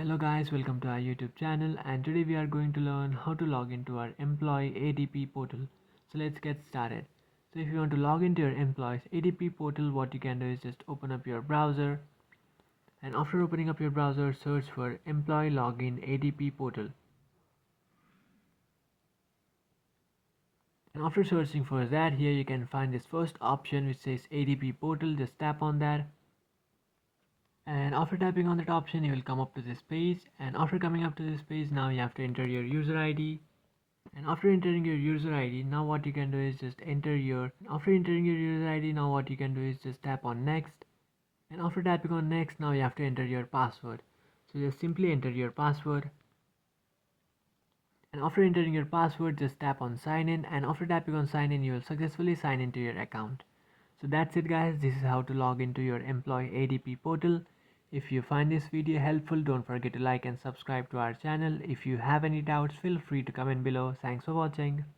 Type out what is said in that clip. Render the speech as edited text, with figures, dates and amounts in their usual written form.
Hello guys, welcome to our YouTube channel, and today we are going to learn how to log into our Employee ADP portal. So let's get started. So if you want to log into your Employees ADP portal, what you can do is just open up your browser, and after opening up your browser, search for Employee Login ADP Portal. And after searching for that, here you can find this first option which says ADP Portal. Just tap on that. And after tapping on that option, you will come up to this page, and after coming up to this page, now you have to enter your user ID. And after entering your user ID, now what you can do is just after entering your user ID, now what you can do is just tap on next. And after tapping on next, now you have to enter your password. So just simply enter your password. And after entering your password, just tap on sign in, and after tapping on sign in, you will successfully sign into your account. So that's it guys, this is how to log into your Employee ADP portal. If you find this video helpful, don't forget to like and subscribe to our channel. If you have any doubts, feel free to comment below. Thanks for watching.